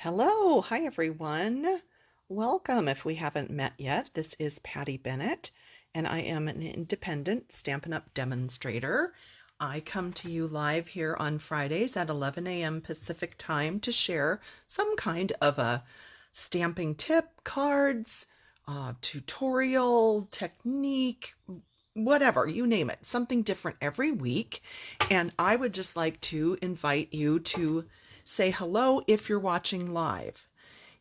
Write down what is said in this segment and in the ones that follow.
Hello, hi everyone. Welcome if we haven't met yet. This is Patty Bennett, and I am an independent Stampin' Up! Demonstrator. I come to you live here on Fridays at 11 a.m. Pacific time to share some kind of a stamping tip, cards, tutorial, technique, whatever, you name it, something different every week. And I would just like to invite you to say hello if you're watching live.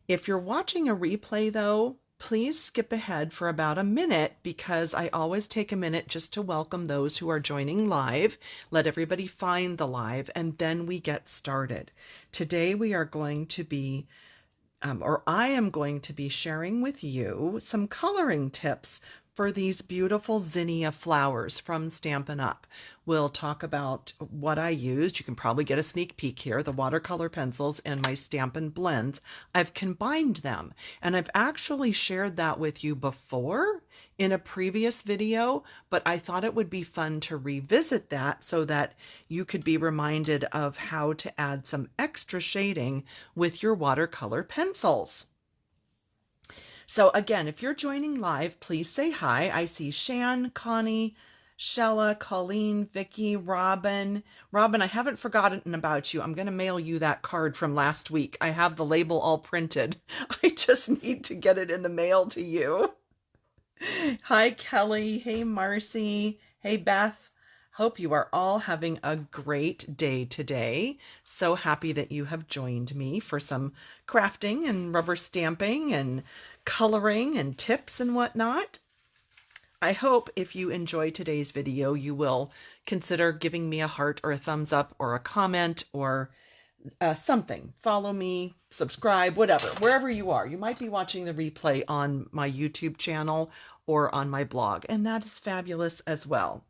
If you're watching a replay though, please skip ahead for about a minute because I always take a minute just to welcome those who are joining live, let everybody find the live, and then we get started. Today we are going to be I am going to be sharing with you some coloring tips for these beautiful zinnia flowers from Stampin' Up. We'll talk about what I used. You can probably get a sneak peek here, the watercolor pencils and my Stampin' Blends. I've combined them, and I've actually shared that with you before in a previous video, but I thought it would be fun to revisit that so that you could be reminded of how to add some extra shading with your watercolor pencils. So again, if you're joining live, please say hi. I see Shan, Connie, Shella, Colleen, Vicky, Robin. Robin, I haven't forgotten about you. I'm going to mail you that card from last week. I have the label all printed. I just need to get it in the mail to you. Hi, Kelly. Hey, Marcy. Hey, Beth. Hope you are all having a great day today. So happy that you have joined me for some crafting and rubber stamping and coloring and tips and whatnot. I hope if you enjoy today's video, you will consider giving me a heart or a thumbs up or a comment or something. Follow me, subscribe, whatever, wherever you are. You might be watching the replay on my YouTube channel or on my blog, and that is fabulous as well.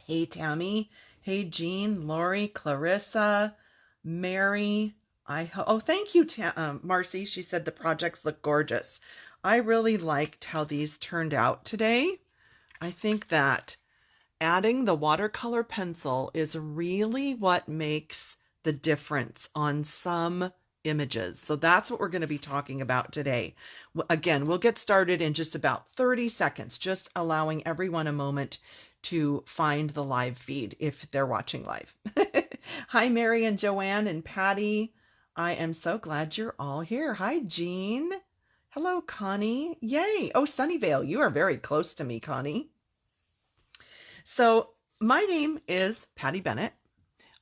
Hey, Tammy. Hey, Jean, Lori, Clarissa, Mary. Oh, thank you, Marcy. She said the projects look gorgeous. I really liked how these turned out today. I think that adding the watercolor pencil is really what makes the difference on some images. So that's what we're going to be talking about today. Again, we'll get started in just about 30 seconds, just allowing everyone a moment to find the live feed if they're watching live. Hi, Mary and Joanne and Patty. I am so glad you're all here. Hi, Jean. Hello, Connie. Yay. Oh, Sunnyvale, you are very close to me, Connie. So my name is Patty Bennett.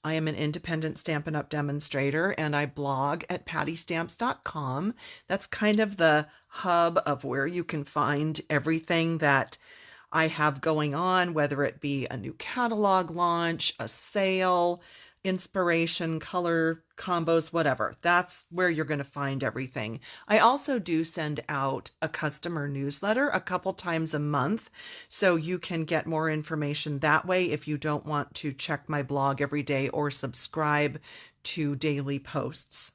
I am an independent Stampin' Up! Demonstrator, and I blog at pattystamps.com. That's kind of the hub of where you can find everything that I have going on, whether it be a new catalog launch, a sale, inspiration, color combos, whatever. That's where you're going to find everything. I also do send out a customer newsletter a couple times a month, so you can get more information that way if you don't want to check my blog every day or subscribe to daily posts.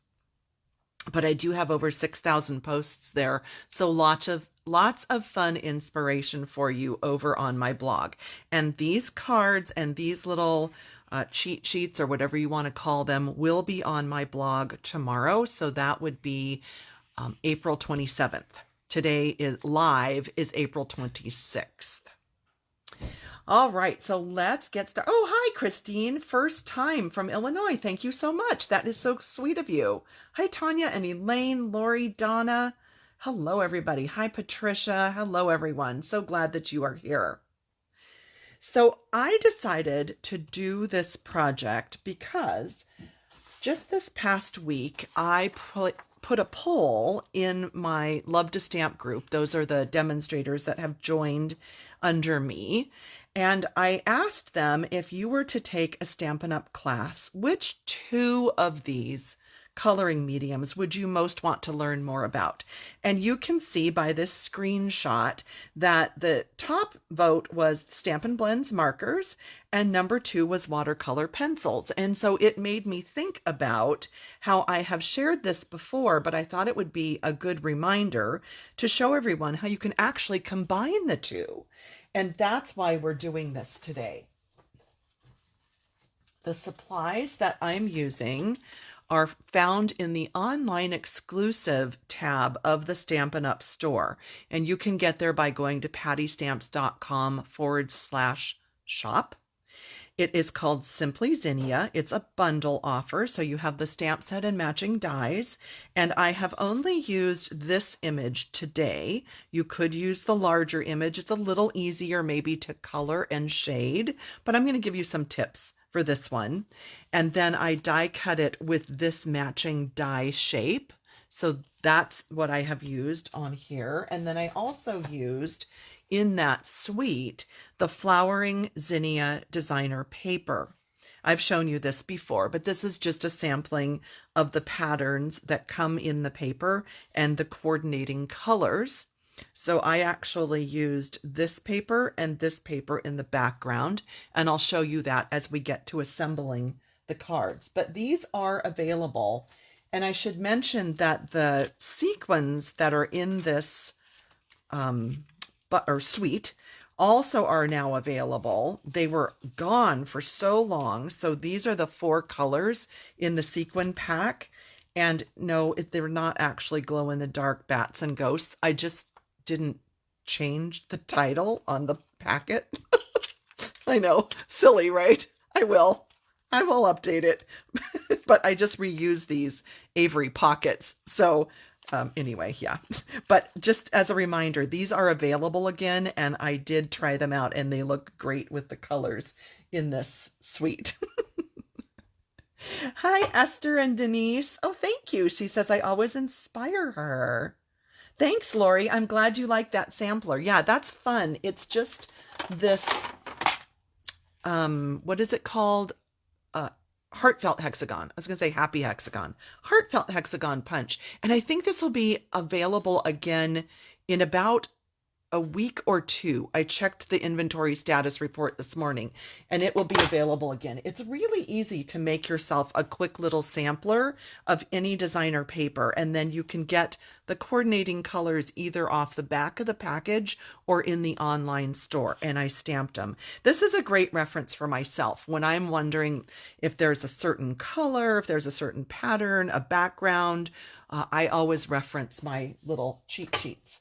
But I do have over 6,000 posts there, so lots of fun inspiration for you over on my blog. And these cards and these little cheat sheets or whatever you want to call them will be on my blog tomorrow. So that would be April 27th. Today is April 26th. All right, so let's get started. Oh, hi, Christine. First time from Illinois. Thank you so much. That is so sweet of you. Hi, Tanya and Elaine, Lori, Donna. Hello, everybody. Hi, Patricia. Hello, everyone. So glad that you are here. So I decided to do this project because just this past week, I put a poll in my Love to Stamp group. Those are the demonstrators that have joined under me. And I asked them, if you were to take a Stampin' Up! Class, which two of these coloring mediums would you most want to learn more about? And you can see by this screenshot that the top vote was Stampin' Blends markers and number 2 was watercolor pencils. And so it made me think about how I have shared this before, but I thought it would be a good reminder to show everyone how you can actually combine the two. And that's why we're doing this today. The supplies that I'm using are found in the online exclusive tab of the Stampin' Up store. And you can get there by going to pattystamps.com/shop. It is called Simply Zinnia. It's a bundle offer, so you have the stamp set and matching dies. And I have only used this image today. You could use the larger image. It's a little easier maybe to color and shade, but I'm going to give you some tips for this one. And then I die cut it with this matching die shape. So that's what I have used on here. And then I also used in that suite the Flowering Zinnia designer paper. I've shown you this before, but this is just a sampling of the patterns that come in the paper and the coordinating colors. So I actually used this paper and this paper in the background, and I'll show you that as we get to assembling the cards. But these are available, and I should mention that the sequins that are in this suite also are now available. They were gone for so long. So these are the 4 colors in the sequin pack. And no, they're not actually glow in the dark bats and ghosts. I just didn't change the title on the packet. I know, silly, right? I will update it. But I just reused these Avery pockets. So anyway, yeah. But just as a reminder, these are available again, and I did try them out, and they look great with the colors in this suite. Hi, Esther and Denise. Oh, thank you. She says, I always inspire her. Thanks, Lori. I'm glad you like that sampler. Yeah, that's fun. It's just this, what is it called? Heartfelt hexagon. I was going to say happy hexagon. Heartfelt hexagon punch. And I think this will be available again in about a week or 2. I checked the inventory status report this morning, and it will be available again. It's really easy to make yourself a quick little sampler of any designer paper, and then you can get the coordinating colors either off the back of the package or in the online store, and I stamped them. This is a great reference for myself when I'm wondering if there's a certain color, if there's a certain pattern, a background. I always reference my little cheat sheets.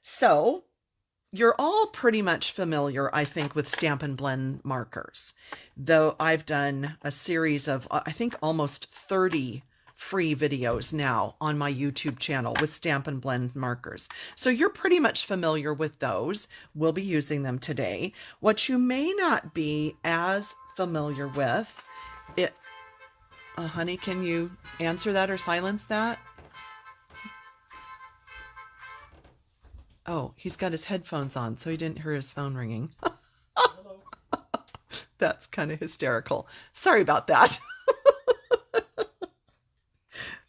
So you're all pretty much familiar, I think, with Stampin' Blend markers, though I've done a series of, I think, almost 30 free videos now on my YouTube channel with Stampin' Blend markers. So you're pretty much familiar with those. We'll be using them today. What you may not be as familiar with, honey, can you answer that or silence that? Oh, he's got his headphones on, so he didn't hear his phone ringing. Hello. That's kind of hysterical. Sorry about that.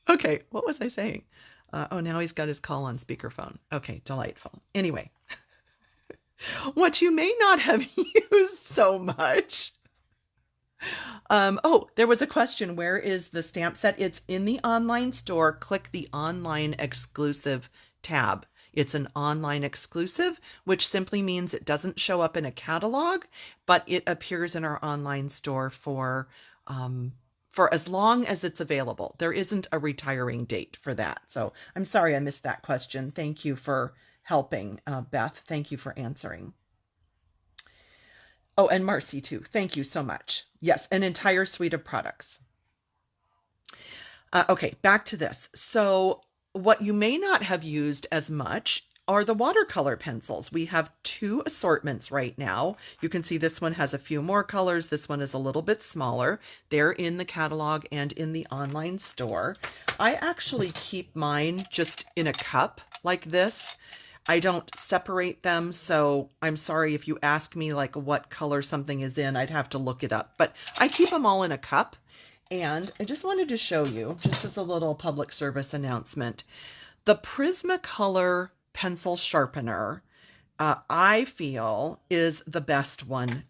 Okay, what was I saying? Oh, now he's got his call on speakerphone. Okay, delightful. Anyway, what you may not have used so much. Oh, there was a question. Where is the stamp set? It's in the online store. Click the online exclusive tab. It's an online exclusive, which simply means it doesn't show up in a catalog, but it appears in our online store for as long as it's available. There isn't a retiring date for that. So I'm sorry I missed that question. Thank you for helping, Beth. Thank you for answering. Oh, and Marcy too. Thank you so much. Yes, an entire suite of products. Okay, back to this. So what you may not have used as much are the watercolor pencils. We have 2 assortments right now. You can see this one has a few more colors. This one is a little bit smaller. They're in the catalog and in the online store. I actually keep mine just in a cup like this. I don't separate them, so I'm sorry if you ask me like what color something is in, I'd have to look it up. But I keep them all in a cup. And I just wanted to show you, just as a little public service announcement, the Prismacolor pencil sharpener, I feel is the best one.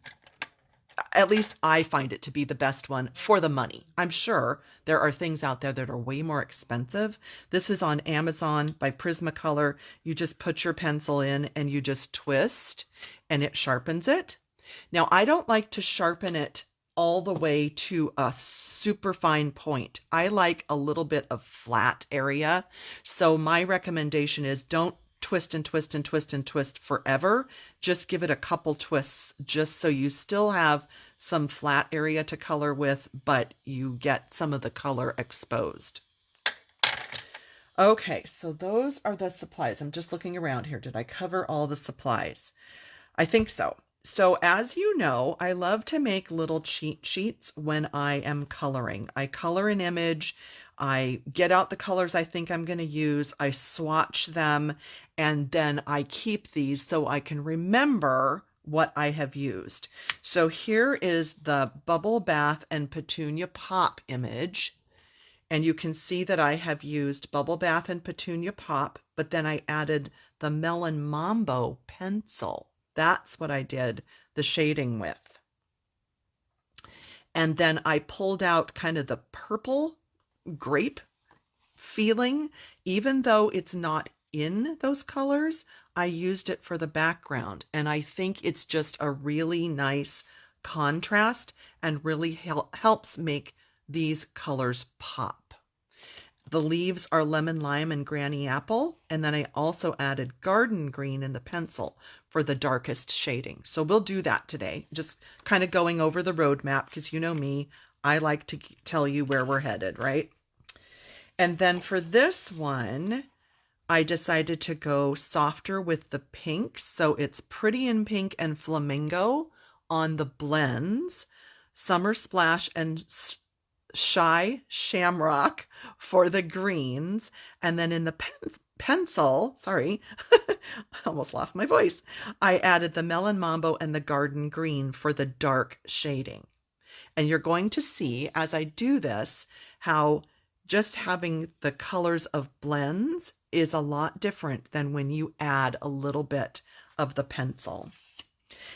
At least I find it to be the best one for the money. I'm sure there are things out there that are way more expensive. This is on Amazon by Prismacolor. You just put your pencil in and you just twist and it sharpens it. Now, I don't like to sharpen it all the way to a super fine point. I like a little bit of flat area. So my recommendation is don't twist and twist and twist and twist forever. Just give it a couple twists just so you still have some flat area to color with, but you get some of the color exposed. Okay, so those are the supplies. I'm just looking around here. Did I cover all the supplies? I think so. So as you know, I love to make little cheat sheets when I am coloring. I color an image, I get out the colors I think I'm going to use, I swatch them, and then I keep these so I can remember what I have used. So here is the Bubble Bath and Petunia Pop image. And you can see that I have used Bubble Bath and Petunia Pop, but then I added the Melon Mambo pencil. That's what I did the shading with. And then I pulled out kind of the purple grape feeling. Even though it's not in those colors, I used it for the background. And I think it's just a really nice contrast and really helps make these colors pop. The leaves are lemon lime and granny apple, and then I also added garden green in the pencil for the darkest shading. So we'll do that today, just kind of going over the roadmap, because you know me, I like to tell you where we're headed, right? And then for this one, I decided to go softer with the pinks. So it's Pretty in Pink and Flamingo on the blends, Summer Splash and Shy Shamrock for the greens, and then in the pencil, sorry, I almost lost my voice, I added the Melon Mambo and the Garden Green for the dark shading. And you're going to see as I do this how just having the colors of blends is a lot different than when you add a little bit of the pencil.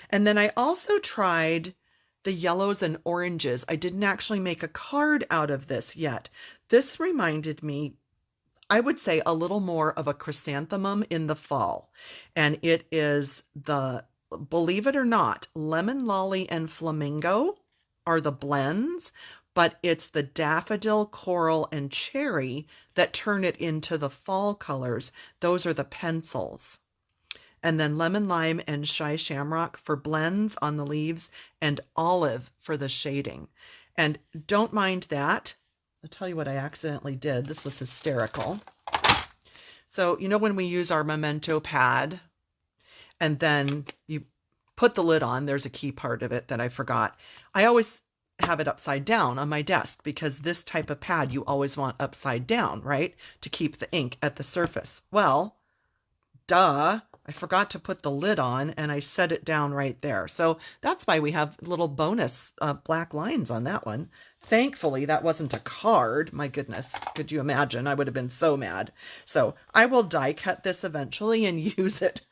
And then I also tried the yellows and oranges. I didn't actually make a card out of this yet. This reminded me, I would say, a little more of a chrysanthemum in the fall. And it is the, believe it or not, Lemon Lolly and Flamingo are the blends, but it's the daffodil, coral, and cherry that turn it into the fall colors. Those are the pencils. And then lemon lime and shy shamrock for blends on the leaves, and olive for the shading. And don't mind that. I'll tell you what I accidentally did. This was hysterical. So, you know when we use our memento pad and then you put the lid on, there's a key part of it that I forgot. I always have it upside down on my desk because this type of pad you always want upside down, right? To keep the ink at the surface. Well, duh. I forgot to put the lid on and I set it down right there. So that's why we have little bonus black lines on that one. Thankfully, that wasn't a card. My goodness, could you imagine? I would have been so mad. So I will die cut this eventually and use it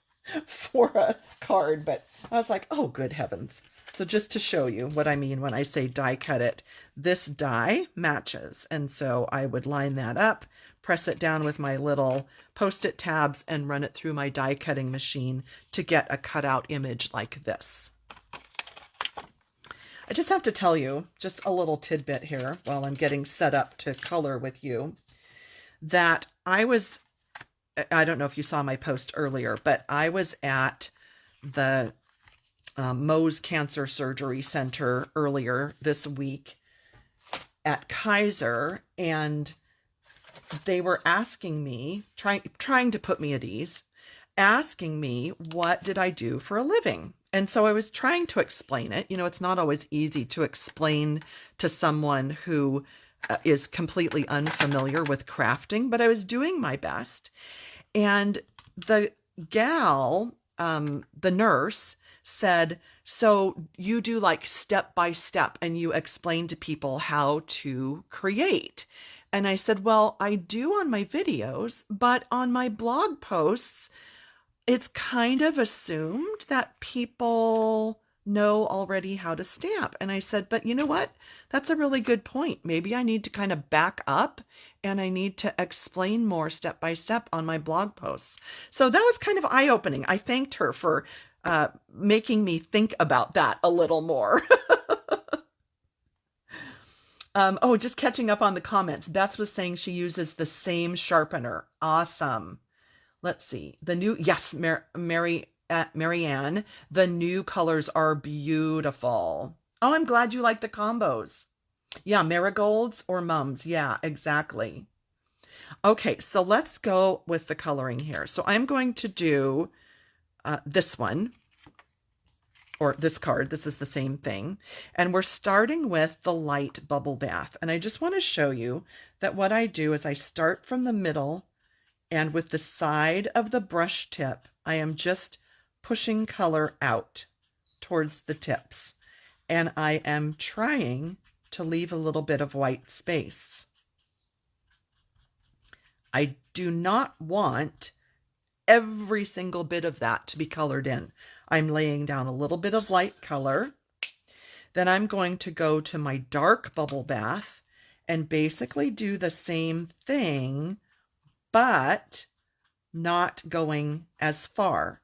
for a card. But I was like, oh, good heavens. So just to show you what I mean when I say die cut it, this die matches. And so I would line that up, press it down with my little Post-it tabs, and run it through my die cutting machine to get a cutout image like this. I just have to tell you, just a little tidbit here while I'm getting set up to color with you, that I don't know if you saw my post earlier, but I was at the Mohs Cancer Surgery Center earlier this week at Kaiser, and they were asking me, trying to put me at ease, asking me what did I do for a living. And so I was trying to explain it. You know, it's not always easy to explain to someone who is completely unfamiliar with crafting, but I was doing my best. And the gal, the nurse, said, so you do like step by step and you explain to people how to create. And I said, well, I do on my videos, but on my blog posts, it's kind of assumed that people know already how to stamp. And I said, but you know what? That's a really good point. Maybe I need to kind of back up and I need to explain more step by step on my blog posts. So that was kind of eye-opening. I thanked her for making me think about that a little more. Oh, just catching up on the comments. Beth was saying she uses the same sharpener. Awesome. Let's see. The new, yes, Marianne, the new colors are beautiful. Oh, I'm glad you like the combos. Yeah, marigolds or mums. Yeah, exactly. Okay, so let's go with the coloring here. So I'm going to do this one, or this card. This is the same thing. And we're starting with the light bubble bath. And I just want to show you that what I do is I start from the middle, and with the side of the brush tip, I am just pushing color out towards the tips. And I am trying to leave a little bit of white space. I do not want every single bit of that to be colored in. I'm laying down a little bit of light color. Then I'm going to go to my dark bubble bath and basically do the same thing, but not going as far.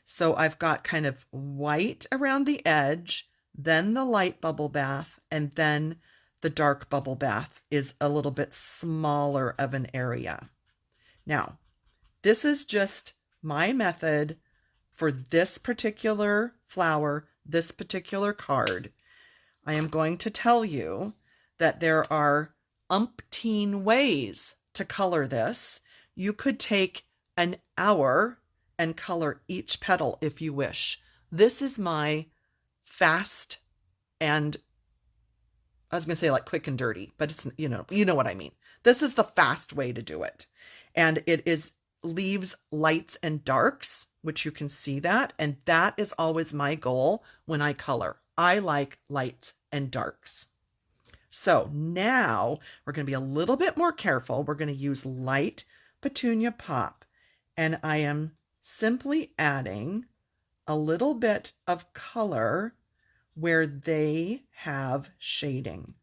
So I've got kind of white around the edge, then the light bubble bath, and then the dark bubble bath is a little bit smaller of an area. Now, this is just my method for this particular flower, this particular card. I am going to tell you that there are umpteen ways to color this. You could take an hour and color each petal if you wish. This is my fast and, I was going to say like quick and dirty, but it's, you know what I mean. This is the fast way to do it. And it leaves lights and darks, which you can see that. And that is always my goal when I color. I like lights and darks. So now we're going to be a little bit more careful. We're going to use light Petunia Pop. And I am simply adding a little bit of color where they have shading.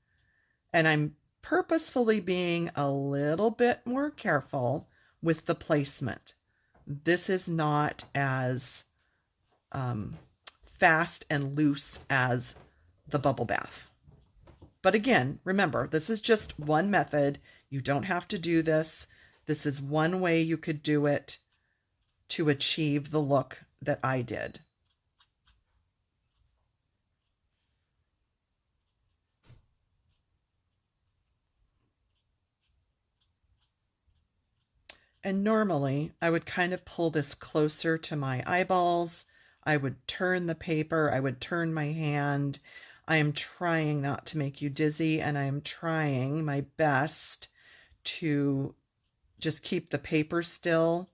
And I'm purposefully being a little bit more careful with the placement. This is not as fast and loose as the bubble bath. But again, remember, this is just one method. You don't have to do this. This is one way you could do it to achieve the look that I did. And normally I would kind of pull this closer to my eyeballs. I would turn the paper, I would turn my hand. I am trying not to make you dizzy, and I am trying my best to just keep the paper still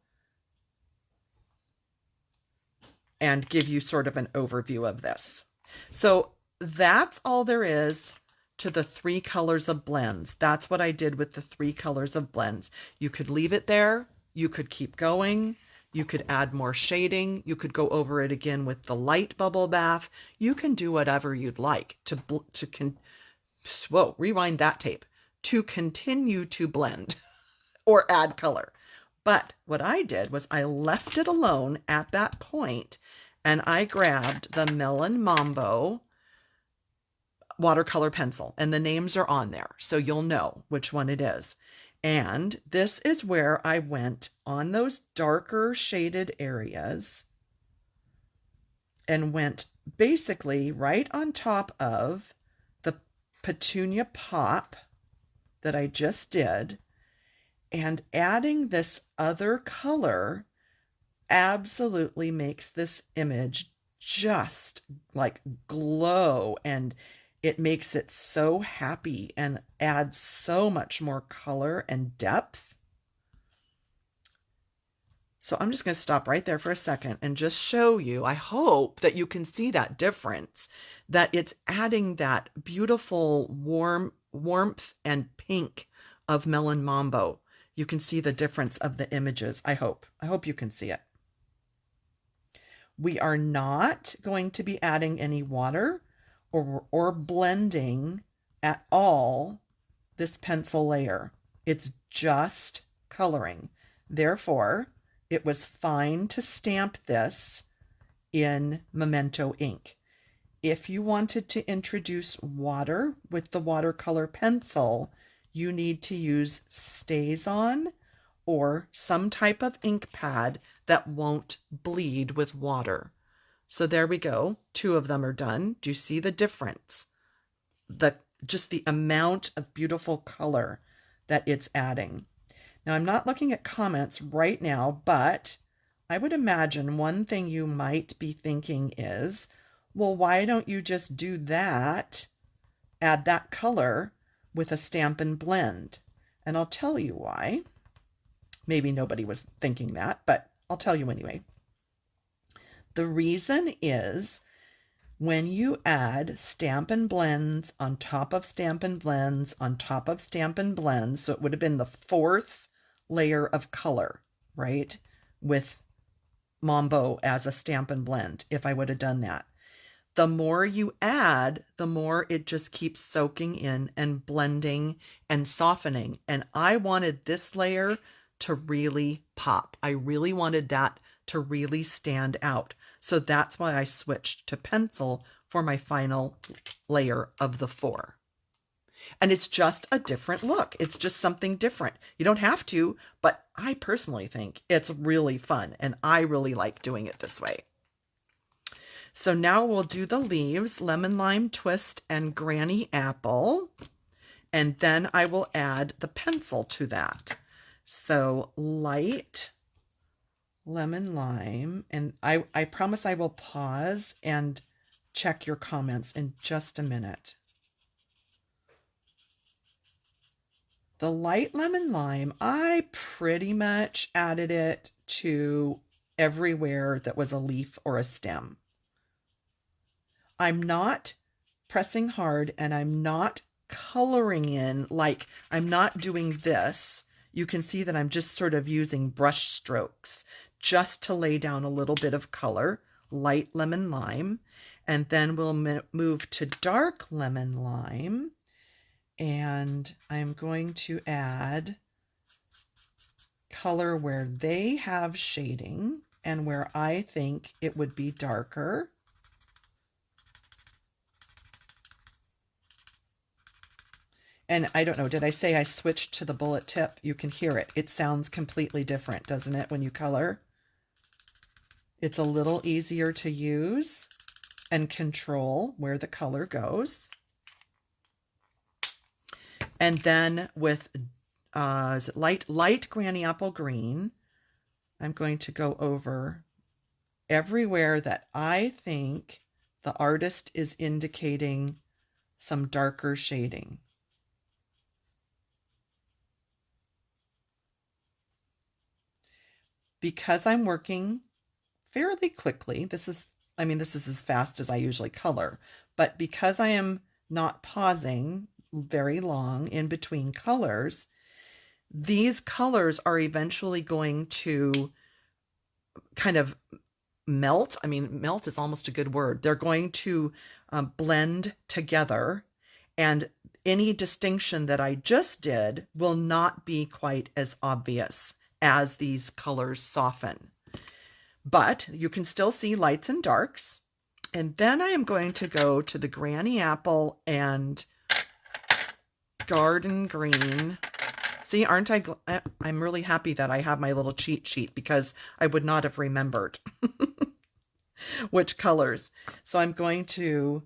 and give you sort of an overview of this. So that's all there is to the 3 colors of blends. That's what I did with the 3 colors of blends. You could leave it there. You could keep going. You could add more shading. You could go over it again with the light bubble bath. You can do whatever you'd like rewind that tape, to continue to blend or add color. But what I did was I left it alone at that point, and I grabbed the Melon Mambo watercolor pencil, and the names are on there, so you'll know which one it is. And this is where I went on those darker shaded areas and went basically right on top of the Petunia Pop that I just did, and adding this other color absolutely makes this image just like glow, and it makes it so happy and adds so much more color and depth. So I'm just going to stop right there for a second and just show you. I hope that you can see that difference, that it's adding that beautiful warmth and pink of Melon Mambo. You can see the difference of the images. I hope you can see it. We are not going to be adding any water or blending at all this pencil layer. It's just coloring. Therefore, it was fine to stamp this in Memento ink. if you wanted to introduce water with the watercolor pencil, you need to use StazOn or some type of ink pad that won't bleed with water. So there we go. 2 of them are done. Do you see the difference? Just the amount of beautiful color that it's adding. Now, I'm not looking at comments right now, but I would imagine one thing you might be thinking is, well, why don't you just do that, add that color with a Stampin' Blend? And I'll tell you why. Maybe nobody was thinking that, but I'll tell you anyway. The reason is when you add Stampin' Blends on top of Stampin' Blends on top of Stampin' Blends, so it would have been the 4th layer of color, right? With Mambo as a Stampin' Blend, if I would have done that. The more you add, the more it just keeps soaking in and blending and softening. And I wanted this layer to really pop. I really wanted that to really stand out. So that's why I switched to pencil for my final layer of the 4. And it's just a different look. It's just something different. You don't have to, but I personally think it's really fun, and I really like doing it this way. So now we'll do the leaves, lemon lime twist and granny apple, and then I will add the pencil to that. So light lemon lime, and I promise I will pause and check your comments in just a minute. The light lemon lime, I pretty much added it to everywhere that was a leaf or a stem. I'm not pressing hard, and I'm not coloring in, like I'm not doing this. You can see that I'm just sort of using brush strokes just to lay down a little bit of color, light lemon lime, and then we'll move to dark lemon lime. And I'm going to add color where they have shading and where I think it would be darker. And I don't know, did I say I switched to the bullet tip? You can hear it. It sounds completely different, doesn't it, when you color? It's a little easier to use and control where the color goes. And then with is it light granny apple green, I'm going to go over everywhere that I think the artist is indicating some darker shading. Because I'm working fairly quickly, this is as fast as I usually color, but because I am not pausing very long in between colors, these colors are eventually going to kind of melt. I mean, melt is almost a good word. They're going to blend together, and any distinction that I just did will not be quite as obvious as these colors soften. But you can still see lights and darks. And then I am going to go to the granny apple and garden green. See, aren't I'm really happy that I have my little cheat sheet, because I would not have remembered which colors. So I'm going to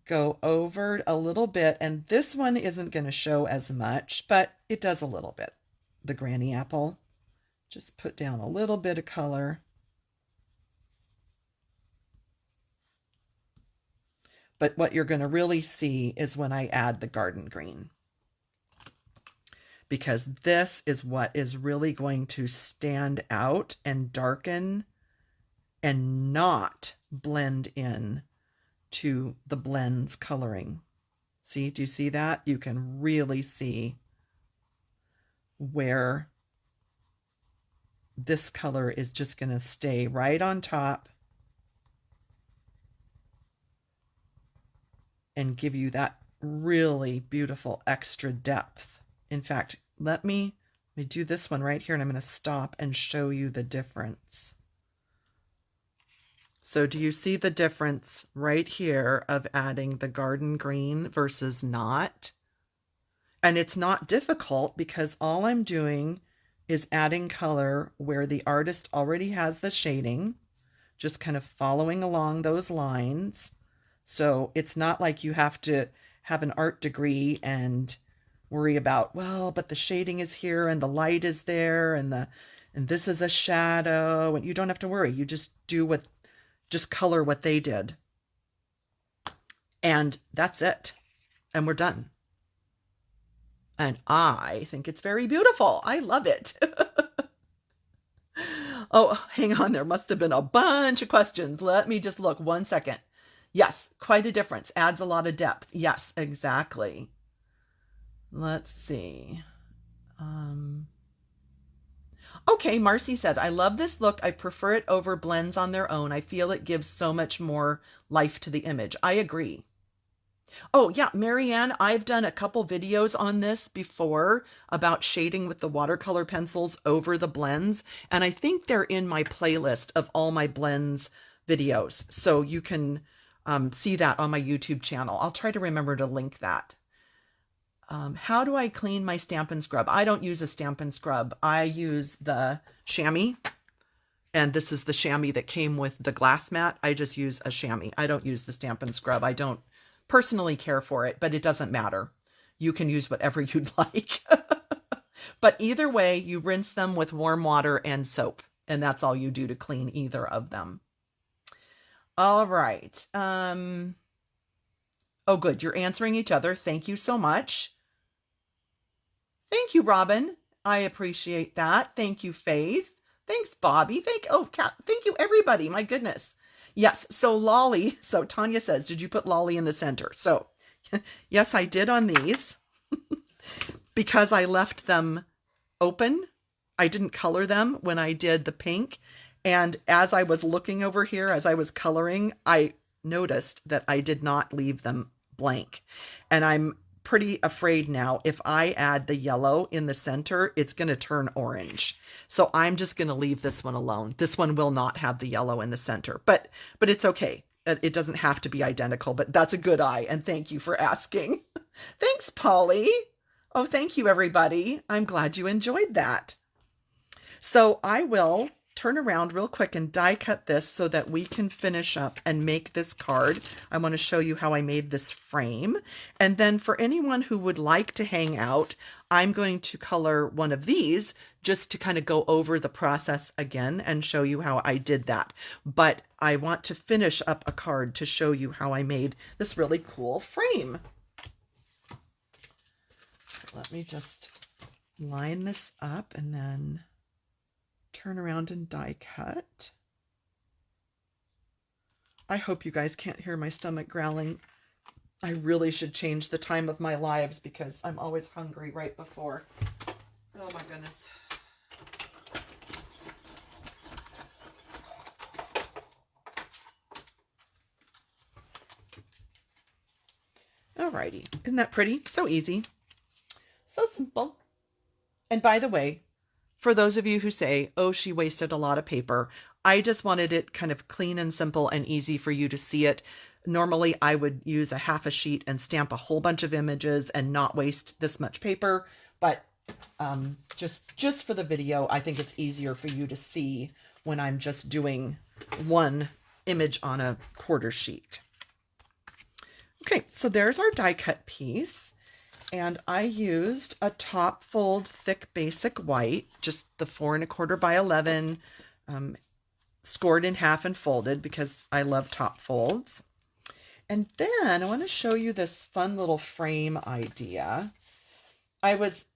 go over a little bit, and this one isn't going to show as much, but it does a little bit. The granny apple, just put down a little bit of color. But what you're going to really see is when I add the garden green, because this is what is really going to stand out and darken and not blend in to the blends coloring. See, do you see that? You can really see where this color is just going to stay right on top and give you that really beautiful extra depth. In fact, let me do this one right here, and I'm going to stop and show you the difference. So do you see the difference right here of adding the garden green versus not? And it's not difficult because all I'm doing is adding color where the artist already has the shading, just kind of following along those lines. So it's not like you have to have an art degree and worry about, well, but the shading is here and the light is there and this is a shadow, and you don't have to worry. You just just color what they did. And that's it. And we're done. And I think it's very beautiful. I love it. Oh, hang on. There must have been a bunch of questions. Let me just look 1 second. Yes, quite a difference. Adds a lot of depth. Yes, exactly. Let's see. Okay, Marcy said, I love this look. I prefer it over blends on their own. I feel it gives so much more life to the image. I agree. Oh, yeah, Marianne, I've done a couple videos on this before about shading with the watercolor pencils over the blends, and I think they're in my playlist of all my blends videos, so you can see that on my YouTube channel. I'll try to remember to link that. How do I clean my Stampin' Scrub? I don't use a Stampin' Scrub. I use the chamois, and this is the chamois that came with the glass mat. I just use a chamois. I don't use the Stampin' Scrub. I don't personally care for it, but it doesn't matter. You can use whatever you'd like. But either way, you rinse them with warm water and soap, and that's all you do to clean either of them. All right. Oh, good. You're answering each other. Thank you so much. Thank you, Robin. I appreciate that. Thank you, Faith. Thanks, Bobby. Thank you, everybody. My goodness. Yes, so Lolly, so Tanya says, did you put Lolly in the center? So, yes, I did on these because I left them open. I didn't color them when I did the pink. And as I was looking over here, as I was coloring, I noticed that I did not leave them blank. And I'm pretty afraid now if I add the yellow in the center, it's going to turn orange. So I'm just going to leave this one alone. This one will not have the yellow in the center, but it's okay. It doesn't have to be identical, but that's a good eye. And thank you for asking. Thanks, Polly. Oh, thank you, everybody. I'm glad you enjoyed that. So I will turn around real quick and die cut this so that we can finish up and make this card. I want to show you how I made this frame. And then for anyone who would like to hang out, I'm going to color one of these just to kind of go over the process again and show you how I did that. But I want to finish up a card to show you how I made this really cool frame. So let me just line this up and then turn around and die cut. I hope you guys can't hear my stomach growling. I really should change the time of my lives because I'm always hungry right before. Oh my goodness. Alrighty, isn't that pretty? So easy, so simple. And by the way, for those of you who say, oh, she wasted a lot of paper, I just wanted it kind of clean and simple and easy for you to see it. Normally, I would use a half a sheet and stamp a whole bunch of images and not waste this much paper. But just for the video, I think it's easier for you to see when I'm just doing one image on a quarter sheet. Okay, so there's our die cut piece. And I used a top fold thick basic white, just the 4 1/4 by 11, scored in half and folded because I love top folds. And then I want to show you this fun little frame idea. I was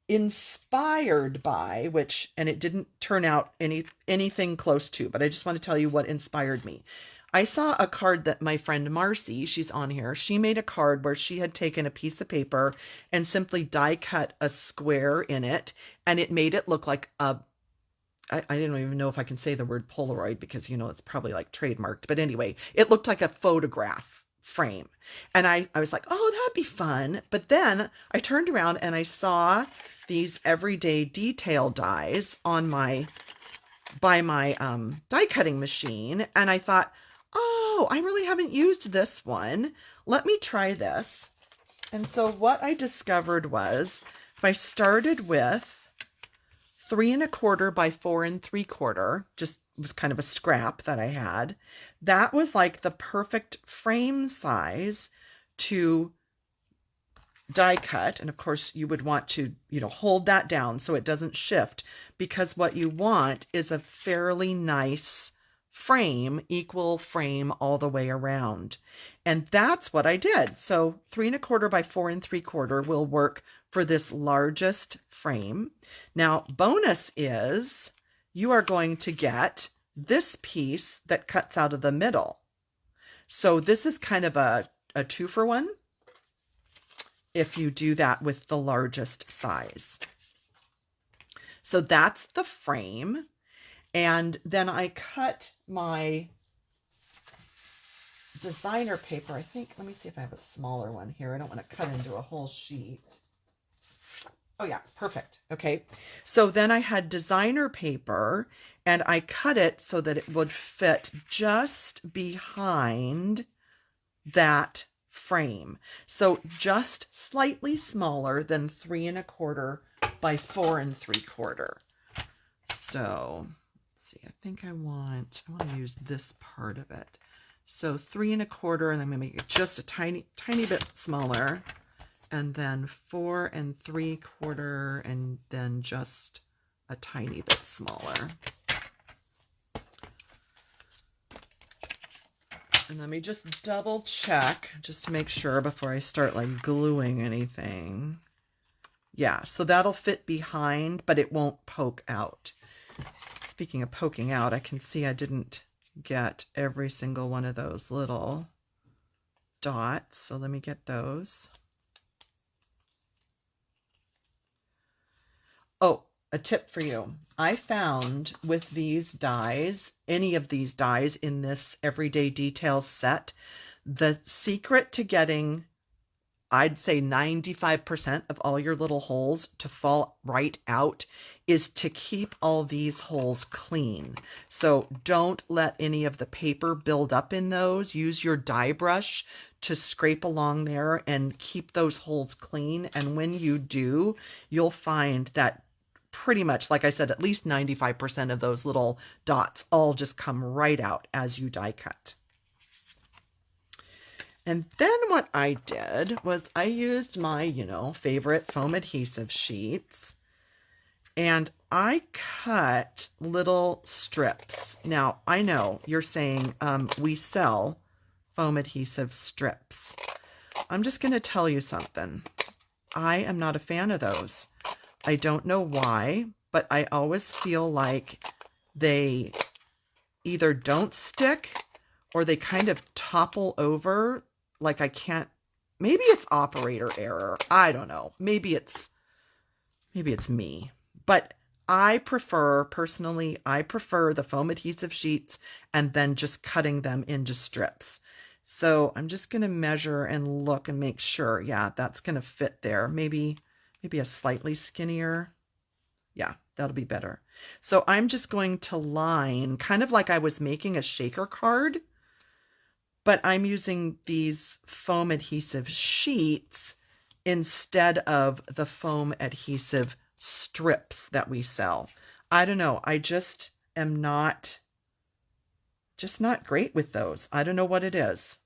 inspired by, and it didn't turn out anything close to, but I just want to tell you what inspired me. I saw a card that my friend Marcy, she's on here, she made a card where she had taken a piece of paper and simply die cut a square in it, and it made it look like I don't even know if I can say the word Polaroid because, you know, it's probably like trademarked, but anyway, it looked like a photograph frame. And I was like, oh, that'd be fun. But then I turned around and I saw these everyday detail dies on my by my die cutting machine, and I thought, oh, I really haven't used this one. Let me try this. And so what I discovered was if I started with 3 1/4 by 4 3/4, just was kind of a scrap that I had, that was like the perfect frame size to die cut. And of course you would want to, hold that down so it doesn't shift, because what you want is a fairly nice frame, equal frame all the way around. And that's what I did. So 3 1/4 by 4 3/4 will work for this largest frame. Now, bonus is you are going to get this piece that cuts out of the middle. So this is kind of a 2-for-1 if you do that with the largest size. So that's the frame. And then I cut my designer paper. I think, let me see if I have a smaller one here. I don't want to cut into a whole sheet. Oh yeah, perfect. Okay. So then I had designer paper and I cut it so that it would fit just behind that frame. So just slightly smaller than 3 1/4 by 4 3/4. So let's see, I think I want to use this part of it. So 3 1/4, and I'm going to make it just a tiny bit smaller. And then 4 3/4, and then just a tiny bit smaller. And let me just double check just to make sure before I start like gluing anything. Yeah, so that'll fit behind, but it won't poke out. Speaking of poking out, I can see I didn't get every single one of those little dots. So let me get those. Oh, a tip for you. I found with these dies, any of these dies in this Everyday Details set, the secret to getting, I'd say 95% of all your little holes to fall right out is to keep all these holes clean. So don't let any of the paper build up in those. Use your die brush to scrape along there and keep those holes clean. And when you do, you'll find that pretty much, like I said, at least 95% of those little dots all just come right out as you die cut. And then what I did was I used my, favorite foam adhesive sheets, and I cut little strips. Now, I know you're saying we sell foam adhesive strips. I'm just going to tell you something. I am not a fan of those. I don't know why, but I always feel like they either don't stick or they kind of topple over. Like I can't, maybe it's operator error. I don't know. Maybe it's me, but personally, I prefer the foam adhesive sheets and then just cutting them into strips. So I'm just going to measure and look and make sure. Yeah, that's going to fit there. Maybe a slightly skinnier. Yeah, that'll be better. So I'm just going to line kind of like I was making a shaker card, but I'm using these foam adhesive sheets instead of the foam adhesive strips that we sell. I don't know. I just am not great with those. I don't know what it is.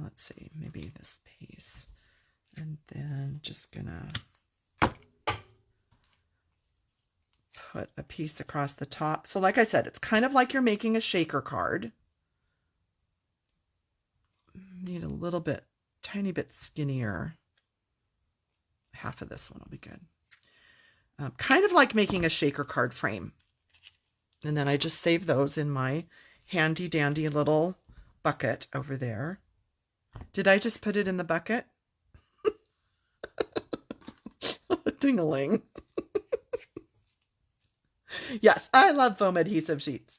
Let's see, maybe this piece. And then just gonna put a piece across the top. So like I said, it's kind of like you're making a shaker card. Need a little bit, tiny bit skinnier. Half of this one will be good. Kind of like making a shaker card frame. And then I just save those in my handy dandy little bucket over there. Did I just put it in the bucket? Ding-a-ling. Yes, I love foam adhesive sheets.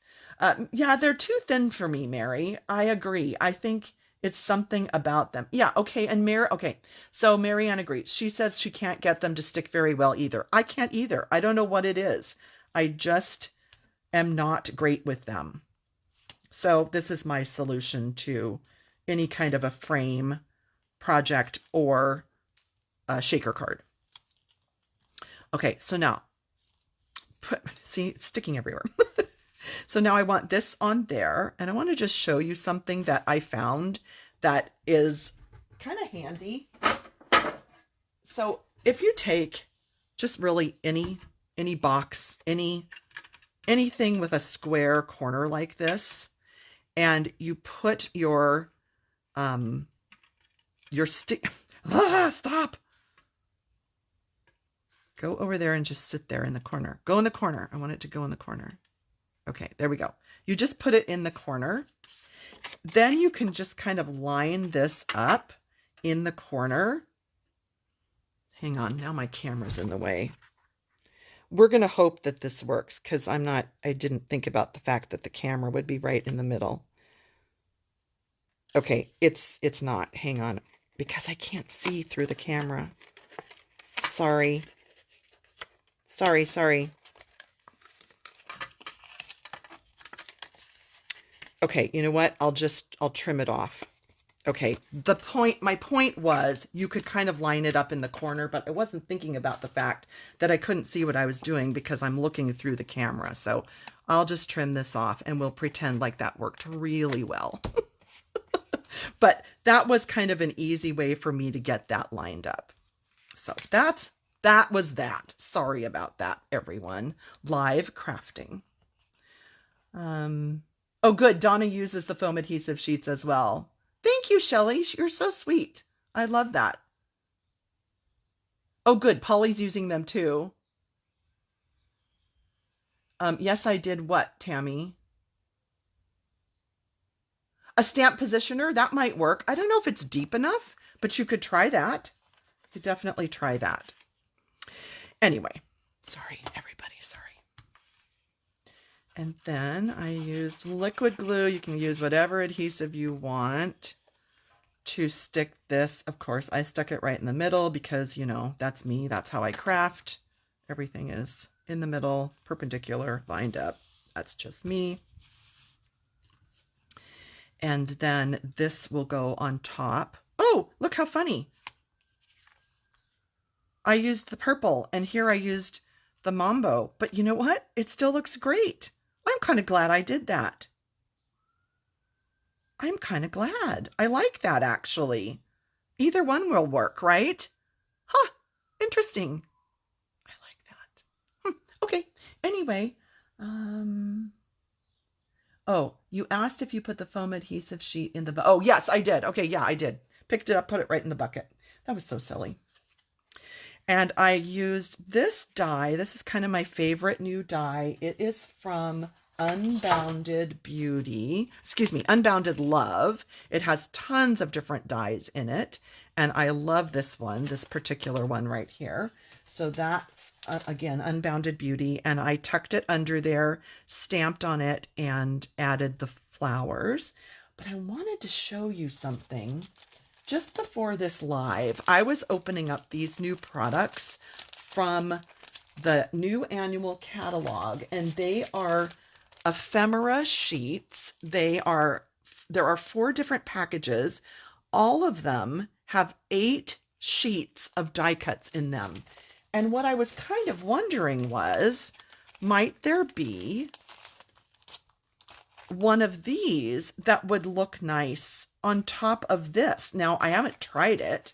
Yeah, they're too thin for me, Mary. I agree. I think it's something about them. Yeah, okay. And so Marianne agrees. She says she can't get them to stick very well either. I can't either. I don't know what it is. I just am not great with them. So this is my solution to any kind of a frame project or a shaker card. Okay, so now, see, it's sticking everywhere. So now I want this on there, and I want to just show you something that I found that is kind of handy. So if you take just really any box, anything with a square corner like this, and you put your stick, stop. Go over there and just sit there in the corner. Go in the corner. I want it to go in the corner. Okay, there we go. You just put it in the corner. Then you can just kind of line this up in the corner. Hang on, now my camera's in the way. We're going to hope that this works because I didn't think about the fact that the camera would be right in the middle. Okay, it's not. Hang on, because I can't see through the camera. Sorry. Sorry. Okay, you know what? I'll trim it off. Okay, my point was you could kind of line it up in the corner, but I wasn't thinking about the fact that I couldn't see what I was doing because I'm looking through the camera. So I'll just trim this off and we'll pretend like that worked really well. But that was kind of an easy way for me to get that lined up. So that was that. Sorry about that, everyone. Live crafting. Oh, good. Donna uses the foam adhesive sheets as well. Thank you, Shelley. You're so sweet. I love that. Oh, good. Polly's using them too. Yes, I did what, Tammy? A stamp positioner? That might work. I don't know if it's deep enough, but you could try that. You could definitely try that. Anyway, sorry, everybody, sorry. And then I used liquid glue. You can use whatever adhesive you want to stick this. Of course, I stuck it right in the middle because, you know, that's me. That's how I craft. Everything is in the middle, perpendicular, lined up. That's just me. And then this will go on top. Oh, look how funny. I used the purple and here I used the Mambo, but you know what? It still looks great. I'm kind of glad I did that. I'm kind of glad. I like that actually. Either one will work, right? Huh, interesting. I like that. Okay, anyway. Oh, you asked if you put the foam adhesive sheet in the, oh yes, I did. Okay, yeah, I did. Picked it up, put it right in the bucket. That was so silly. And I used this die. This is kind of my favorite new die. It is from Unbounded Beauty. Excuse me, Unbounded Love. It has tons of different dies in it. And I love this one, this particular one right here. So that's, again, Unbounded Beauty. And I tucked it under there, stamped on it, and added the flowers. But I wanted to show you something. Just before this live, I was opening up these new products from the new annual catalog, and they are ephemera sheets. There are 4 different packages. All of them have 8 sheets of die cuts in them. And what I was kind of wondering was, might there be one of these that would look nice on top of this? Now, I haven't tried it,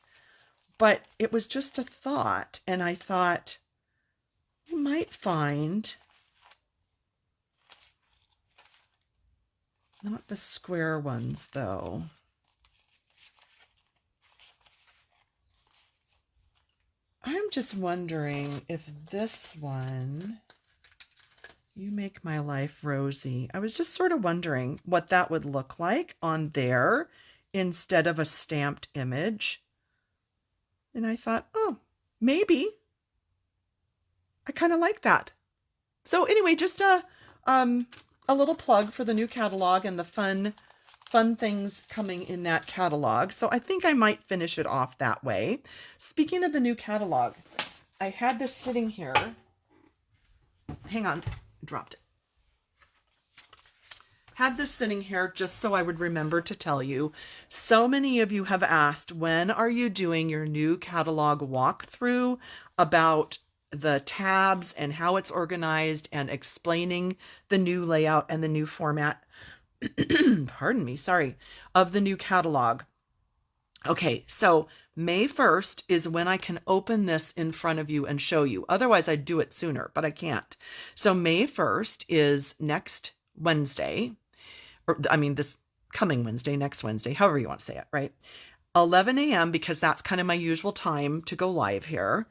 but it was just a thought, and I thought you might find, not the square ones though. I'm just wondering if this one, You Make My Life Rosy. I was just sort of wondering what that would look like on there instead of a stamped image. And I thought, oh, maybe. I kind of like that. So anyway, just a little plug for the new catalog and the fun things coming in that catalog. So I think I might finish it off that way. Speaking of the new catalog, I had this sitting here. hang on, dropped it. Had this sitting here just so I would remember to tell you. So many of you have asked, when are you doing your new catalog walkthrough about the tabs and how it's organized and explaining the new layout and the new format, pardon me, sorry, of the new catalog. Okay, so May 1st is when I can open this in front of you and show you. Otherwise, I'd do it sooner, but I can't. So May 1st is next Wednesday, or I mean this coming Wednesday, next Wednesday, however you want to say it, right? 11 a.m. because that's kind of my usual time to go live here.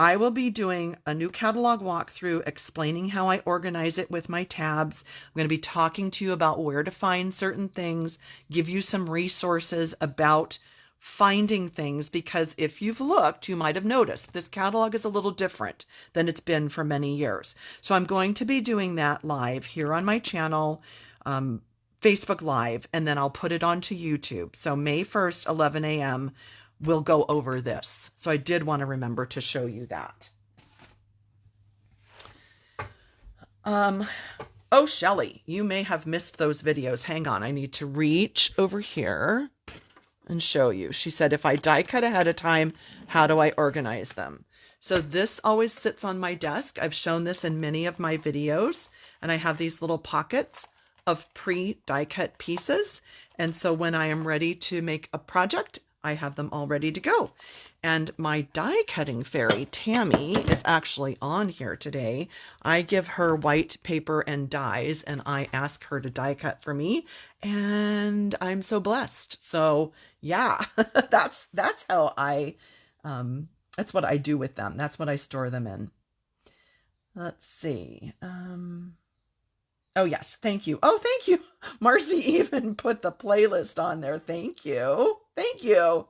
I will be doing a new catalog walkthrough explaining how I organize it with my tabs. I'm going to be talking to you about where to find certain things, give you some resources about finding things, because if you've looked, you might have noticed this catalog is a little different than it's been for many years. So I'm going to be doing that live here on my channel, Facebook Live, and then I'll put it onto YouTube. So May 1st, 11 a.m., we'll go over this. So I did want to remember to show you that. Oh, Shelley, you may have missed those videos. Hang on, I need to reach over here and show you. She said, if I die cut ahead of time, how do I organize them? So this always sits on my desk. I've shown this in many of my videos, and I have these little pockets of pre-die cut pieces. And so when I am ready to make a project, I have them all ready to go. And my die cutting fairy, Tammy, is actually on here today. I give her white paper and dies, and I ask her to die cut for me, and I'm so blessed. So yeah, that's how that's what I do with them. That's what I store them in. Let's see. Oh yes, thank you. Oh, thank you. Marcy even put the playlist on there. Thank you. Thank you.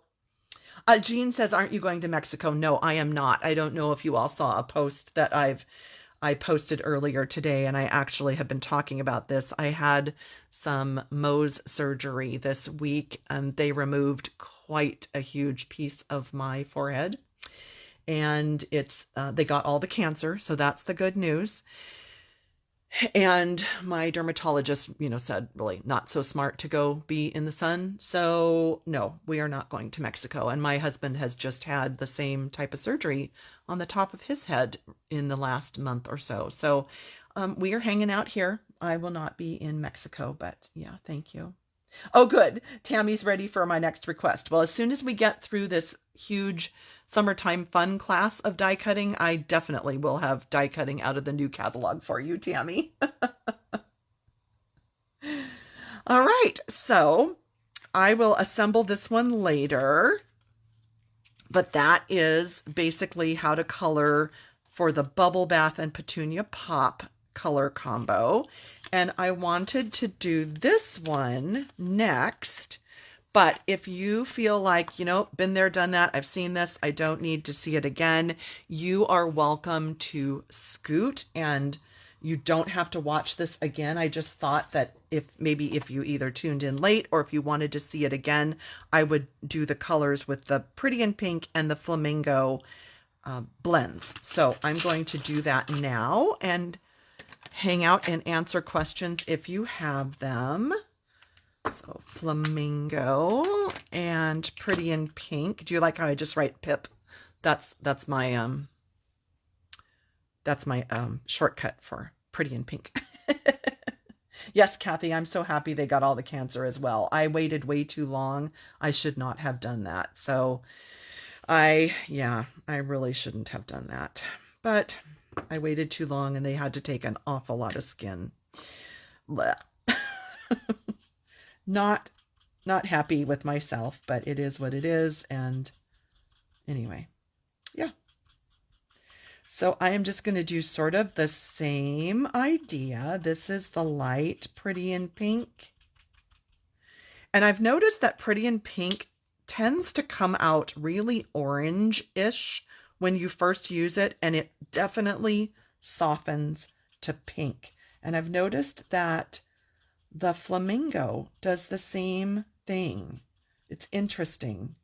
Jean says, aren't you going to Mexico? No, I am not. I don't know if you all saw a post that I posted earlier today, and I actually have been talking about this. I had some Mohs surgery this week, and they removed quite a huge piece of my forehead, and they got all the cancer, so that's the good news. And my dermatologist, said really not so smart to go be in the sun. So no, we are not going to Mexico. And my husband has just had the same type of surgery on the top of his head in the last month or so. So we are hanging out here. I will not be in Mexico, but yeah, thank you. Oh, good. Tammy's ready for my next request. Well, as soon as we get through this huge summertime fun class of die cutting, I definitely will have die cutting out of the new catalog for you, Tammy. All right, so I will assemble this one later, but that is basically how to color for the Bubble Bath and Petunia Pop color combo. And I wanted to do this one next, but if you feel like, been there, done that, I've seen this, I don't need to see it again, you are welcome to scoot, and you don't have to watch this again. I just thought that if you either tuned in late or if you wanted to see it again, I would do the colors with the Pretty in Pink and the Flamingo blends. So I'm going to do that now and hang out and answer questions if you have them. So Flamingo and Pretty in Pink. Do you like how I just write Pip? That's my shortcut for Pretty in Pink. Yes, Kathy, I'm so happy they got all the cancer as well. I waited way too long. I should not have done that. So I really shouldn't have done that. But I waited too long and they had to take an awful lot of skin. Not happy with myself, but it is what it is. And anyway, yeah. So I am just going to do sort of the same idea. This is the light Pretty in Pink. And I've noticed that Pretty in Pink tends to come out really orange-ish when you first use it, and it definitely softens to pink. And I've noticed that the Flamingo does the same thing. It's interesting.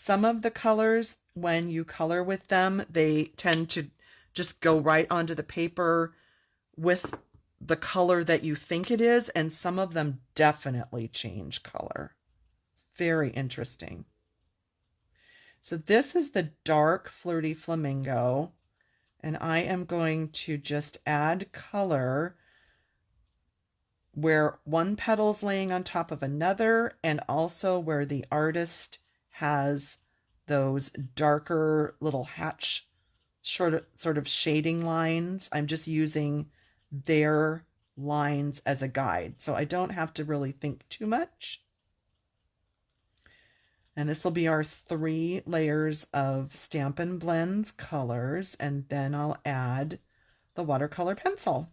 some of the colors, when you color with them, they tend to just go right onto the paper with the color that you think it is, and some of them definitely change color. It's very interesting. So this is the dark Flirty Flamingo, and I am going to just add color where one petal's laying on top of another, and also where the artist has those darker little hatch sort of shading lines. I'm just using their lines as a guide, so I don't have to really think too much. And this will be our 3 layers of Stampin Blends colors, and then I'll add the watercolor pencil.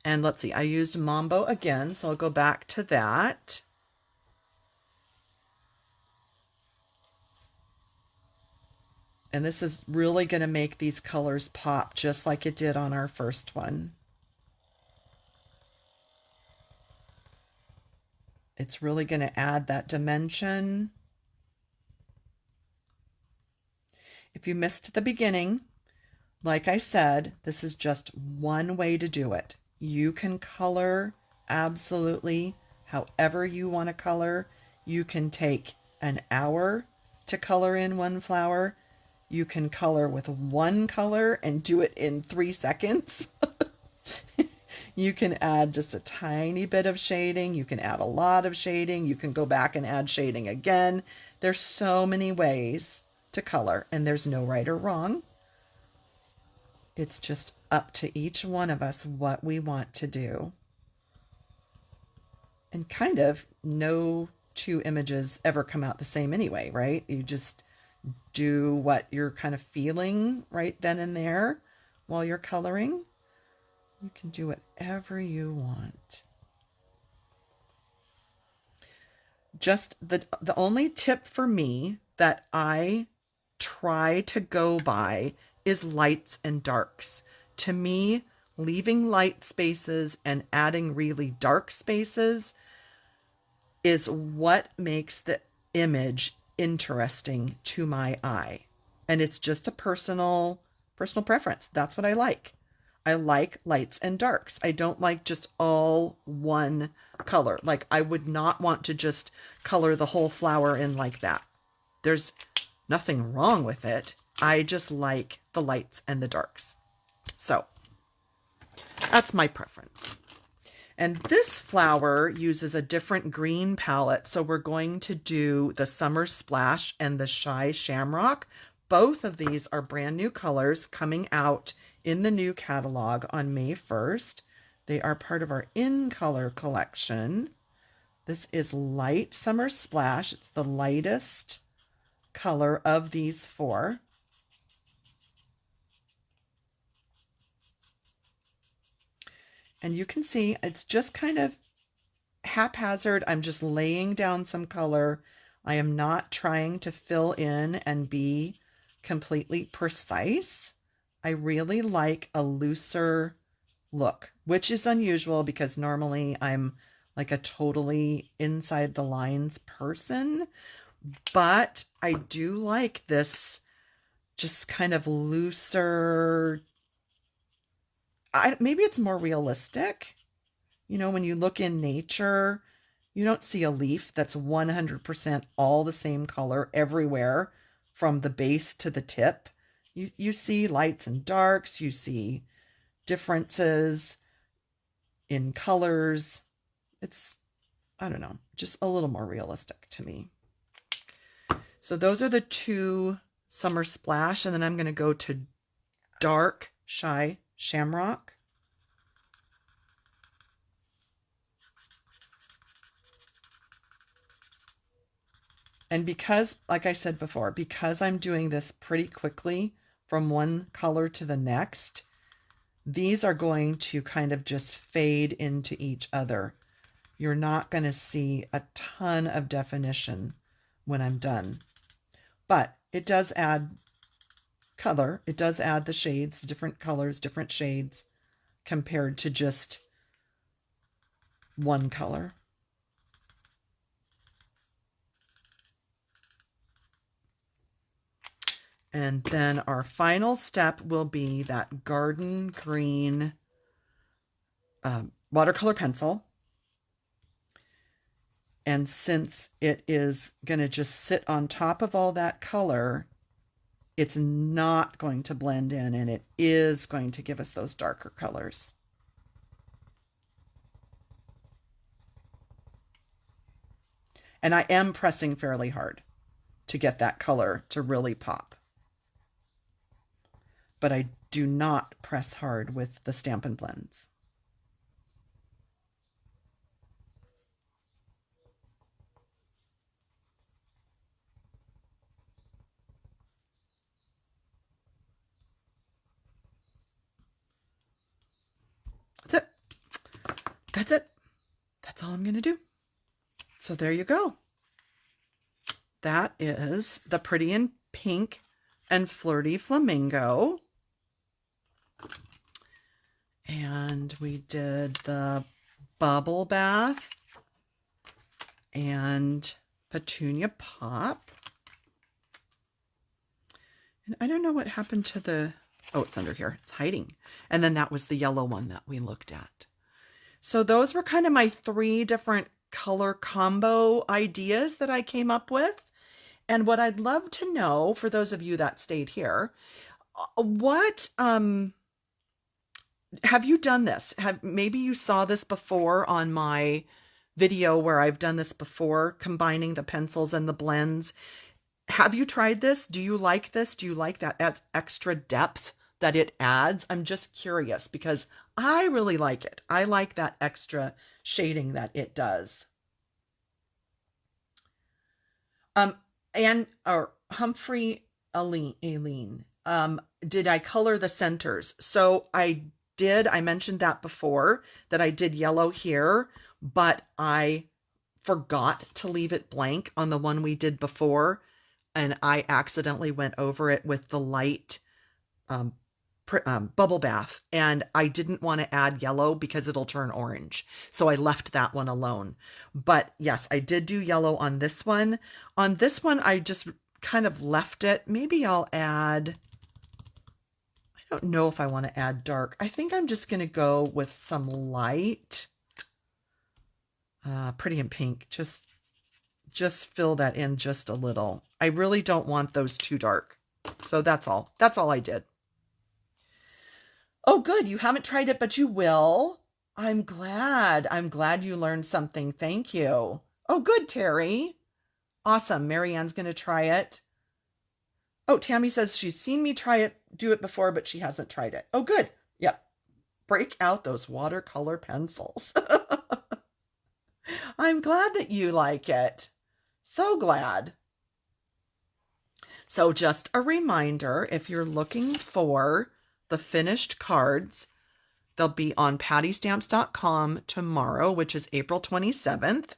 And let's see, I used Mambo again, so I'll go back to that. And this is really going to make these colors pop just like it did on our first one. It's really going to add that dimension. If you missed the beginning, like I said, this is just one way to do it. You can color absolutely however you want to color. You can take an hour to color in one flower. You can color with one color and do it in 3 seconds. You can add just a tiny bit of shading. You can add a lot of shading. You can go back and add shading again. There's so many ways to color, and there's no right or wrong. It's just up to each one of us what we want to do. And kind of no 2 images ever come out the same anyway, right? You just do what you're kind of feeling right then and there while you're coloring. You can do whatever you want. Just the only tip for me that I try to go by is lights and darks. To me, leaving light spaces and adding really dark spaces is what makes the image interesting to my eye. And it's just a personal preference. That's what I like. I like lights and darks. I don't like just all one color. Like, I would not want to just color the whole flower in like that. There's nothing wrong with it. I just like the lights and the darks. So that's my preference. And this flower uses a different green palette. So we're going to do the Summer Splash and the Shy Shamrock. Both of these are brand new colors coming out in the new catalog on May 1st. They are part of our In Color collection. This is Light Summer Splash. It's the lightest color of these 4. And you can see it's just kind of haphazard. I'm just laying down some color. I am not trying to fill in and be completely precise. I really like a looser look, which is unusual because normally I'm like a totally inside the lines person. But I do like this just kind of looser. Maybe it's more realistic. You know, when you look in nature, you don't see a leaf that's 100% all the same color everywhere from the base to the tip. You see lights and darks. You see differences in colors. It's, I don't know, just a little more realistic to me. So those are the 2 Summer Splash, and then I'm going to go to Dark Shy Shamrock. And because, like I said before, because I'm doing this pretty quickly from one color to the next, these are going to kind of just fade into each other. You're not going to see a ton of definition when I'm done. But it does add color. It does add the shades, different colors, different shades compared to just one color. And then our final step will be that garden green watercolor pencil. And since it is going to just sit on top of all that color, it's not going to blend in, and it is going to give us those darker colors. And I am pressing fairly hard to get that color to really pop. But I do not press hard with the Stampin' Blends. That's it. That's it. That's all I'm going to do. So there you go. That is the Pretty in Pink and Flirty Flamingo. And we did the Bubble Bath and Petunia Pop. And I don't know what happened to the, oh, it's under here. It's hiding. And then that was the yellow one that we looked at. So those were kind of my 3 different color combo ideas that I came up with. And what I'd love to know, for those of you that stayed here, what, have you done this? Maybe you saw this before on my video where I've done this before, combining the pencils and the blends. Have you tried this? Do you like this? Do you like that extra depth that it adds? I'm just curious because I really like it. I like that extra shading that it does. Humphrey Aileen, did I color the centers? So I did. I mentioned that before, that I did yellow here, but I forgot to leave it blank on the one we did before, and I accidentally went over it with the light bubble bath, and I didn't want to add yellow because it'll turn orange, so I left that one alone. But yes, I did do yellow on this one. On this one, I just kind of left it. Maybe I'll add, I don't know if I want to add dark. I think I'm just going to go with some light, Pretty in Pink. Just fill that in just a little. I really don't want those too dark. So that's all. That's all I did. Oh, good. You haven't tried it, but you will. I'm glad. I'm glad you learned something. Thank you. Oh, good, Terry. Awesome. Marianne's going to try it. Oh, Tammy says she's seen me do it before, but she hasn't tried it. Oh, good. Yep. Break out those watercolor pencils. I'm glad that you like it. So glad. So just a reminder, if you're looking for the finished cards, they'll be on pattystamps.com tomorrow, which is April 27th.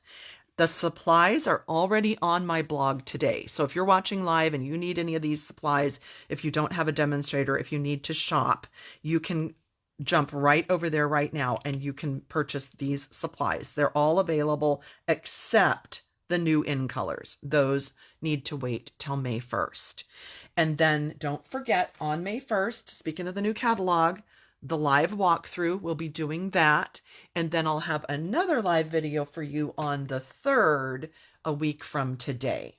The supplies are already on my blog today. So if you're watching live and you need any of these supplies, if you don't have a demonstrator, if you need to shop, you can jump right over there right now and you can purchase these supplies. They're all available except the new in colors. Those need to wait till May 1st. And then don't forget, on May 1st, speaking of the new catalog, the live walkthrough, we'll be doing that. And then I'll have another live video for you on the 3rd, a week from today.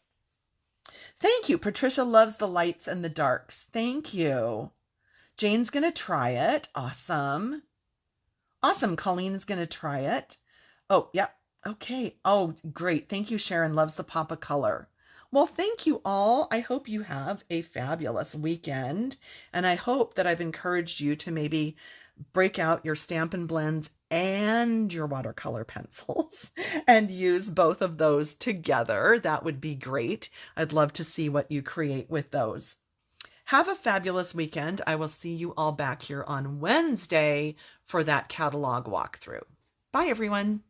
Thank you. Patricia loves the lights and the darks. Thank you. Jane's going to try it. Awesome. Awesome. Colleen is going to try it. Oh, yeah. Okay. Oh, great. Thank you. Sharon loves the pop of color. Well, thank you all. I hope you have a fabulous weekend. And I hope that I've encouraged you to maybe break out your Stampin' Blends and your watercolor pencils and use both of those together. That would be great. I'd love to see what you create with those. Have a fabulous weekend. I will see you all back here on Wednesday for that catalog walkthrough. Bye, everyone.